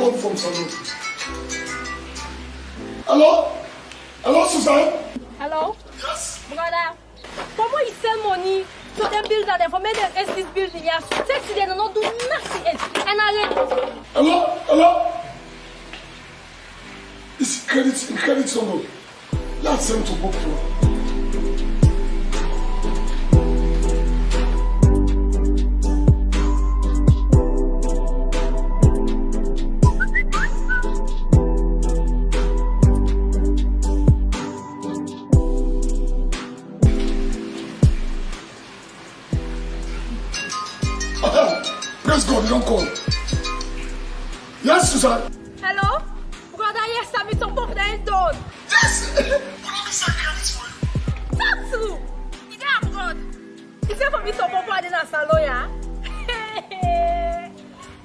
From Salone. Hello? Hello, Susan? Hello? Yes? Brother, comment you sell money to them builders and for me them rest this building here? Taxi they don't do nothing else. And I Hello? Hello? It's credit Salone. Let's send to book to. Praise God, you don't call. Yes, Susan? Hello? Brother, yes, I'm in some book that done. Yes! But let me say credit for you. That's true. You got God. You say for me some book in a salon, yeah?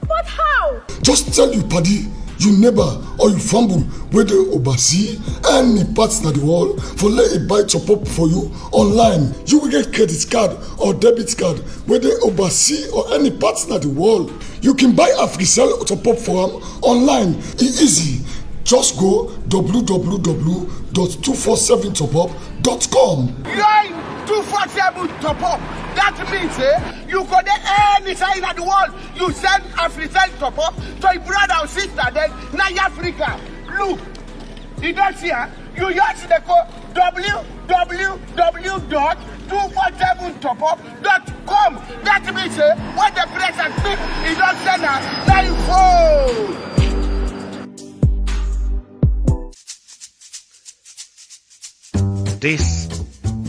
But how? Just tell you, Paddy, you neighbor or you fumble where they oversee any parts of the world for let it buy chop up for you online. You will get credit card or debit card where they oversee or any parts of the world. You can buy AfriCell chop up for them online. It's easy. Just go www.247topup.com. Right, 247 top up. That means you go there any side of the world. You send AfriCell top up to your brother or sister then now Africa. Look, you don't see you use the code www.247topup.com. That means when the press and speak, you don't send us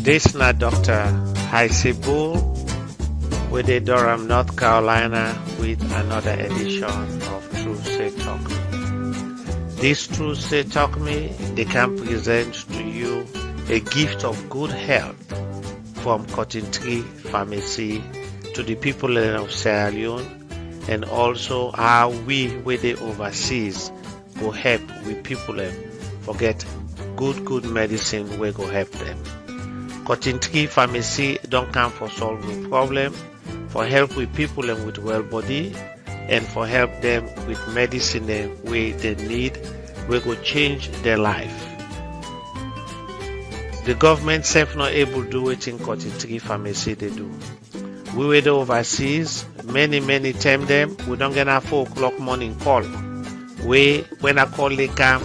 This na Dr. Haisibul with the Durham, North Carolina with another edition of True Say Talk Me. This True Say Talk Me, they can present to you a gift of good health from Conteh Pharmacy to the people of Sierra Leone, and also how we with the overseas go help with people forget good medicine we go help them. Conteh Pharmacy don't come for solve the problem, for help with people with well body, and for help them with medicine way they need, we go change their life. The government self not able to do it in Conteh Pharmacy they do. We were there overseas, many time them, we don't get a 4 o'clock morning call. When I call they come,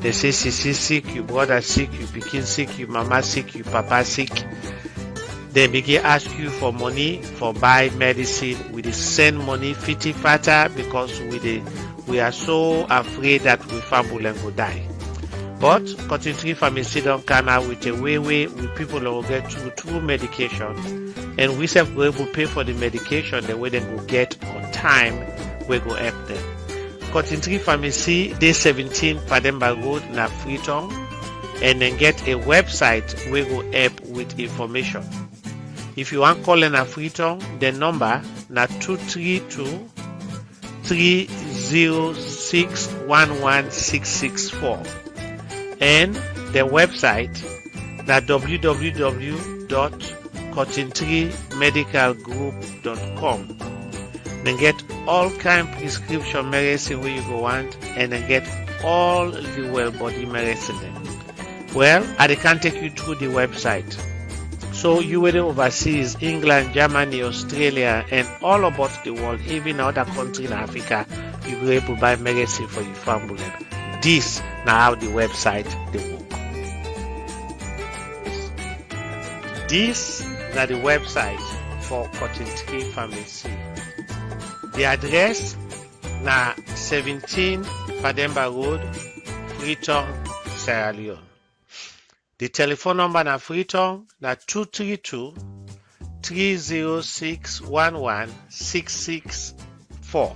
they say, Sisi sick, your brother sick, your pikin sick, your mama sick, your papa sick. They begin ask you for money for buy medicine. We send money fitty fatter because we are so afraid that we fumble and go die. But Conteh Pharmacy don't come out with a way with people that will get through medication, and we self will able to pay for the medication the way they will get on time. We go help them. Conteh Pharmacy, day 17 Pademba Road na Freetown, and then get a website we go help with information. If you want calling a Freetown, the number na 232 306 11664. And the website na www.contehmedicalgroup.com. Then get all kind prescription medicine where you go want, and then get all the well body medicine. Well, I can't take you through the website. So you were overseas, England, Germany, Australia, and all about the world, even other countries in Africa, you will be able to buy medicine for your family. This now how the website they work. This now the website for Conteh Pharmacy. The address na 17 Pademba Road, Freetown, Sierra Leone. The telephone number na Freetown na 232 306 11664.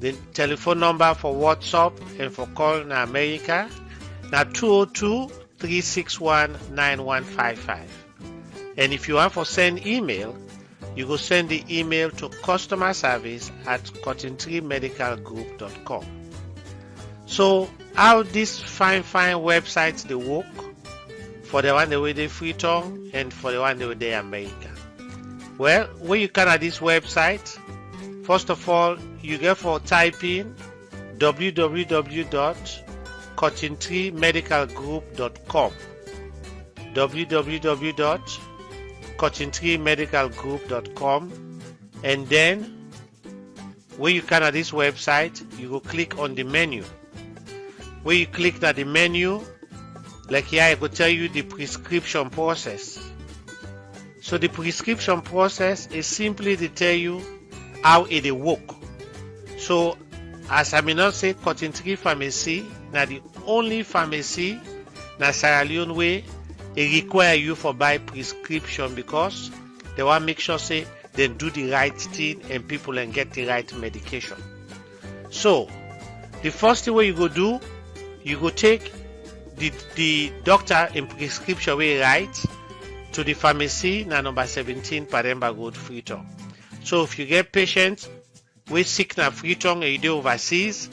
The telephone number for WhatsApp and for call in America na 202-361-9155. And if you want to send email, you go send the email to customer service at contehmedicalgroup.com. So how these fine websites they work for the one that way they Freetown and for the one that way they America. Well, when you come at this website, first of all, you get for type in www.contehmedicalgroup.com www.contehmedicalgroup.com, and then when you come at this website, you go click on the menu. When you click at the menu, like here I go tell you the prescription process. So the prescription process is simply to tell you how it work. So as I may not say, Conteh Pharmacy now the only pharmacy na Sierra Leone way it require you for buy prescription, because they want to make sure say they do the right thing and people and get the right medication. So the first thing what you go do, you go take the doctor in prescription way right to the pharmacy na number 17 Pademba Road, Freetown. So if you get patients we sick na Freetown and you do overseas,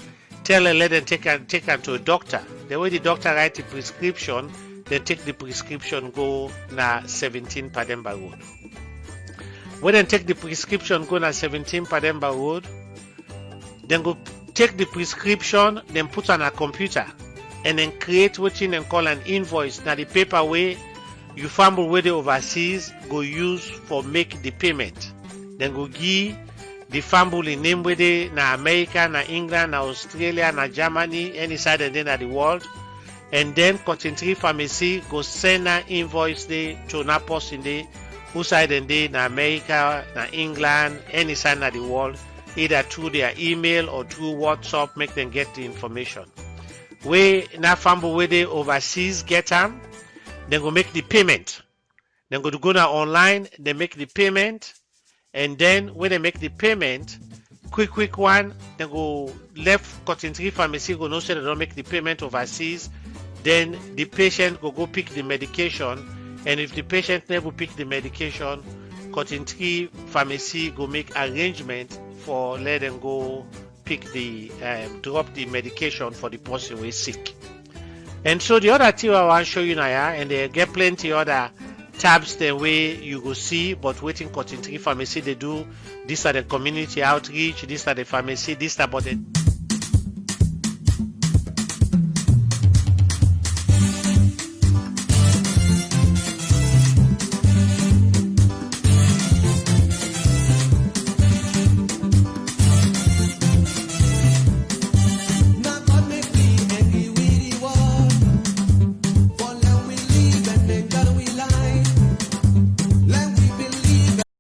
tell and let them take them to a doctor. The way the doctor write the prescription, then take the prescription go na 17 Pademba Road. When they take the prescription go na 17 Pademba Road, then go take the prescription, then put on a computer, and then create what you call an invoice. Now the paper way you fumble with the overseas go use for make the payment. Then go give the fumble in name with it na America, na England, na Australia, na Germany, any side and then at the world. And then Conteh Pharmacy go send an invoice day to na person day who side and day na America, na England, any side at the world, either through their email or through WhatsApp, make them get the information. We na fumble with the overseas get them, then go make the payment. Then go na online, they make the payment, and then when they make the payment, quick one, they go left Conteh Pharmacy go no say they don't make the payment overseas. Then the patient go pick the medication, and if the patient never pick the medication, Conteh Pharmacy go make arrangement for let them go pick the drop the medication for the person who is sick. And so the other thing I want to show you now, and they get plenty other tabs the way you go see, but waiting Conteh Pharmacy they do. These are the community outreach, these are the pharmacy, these are about the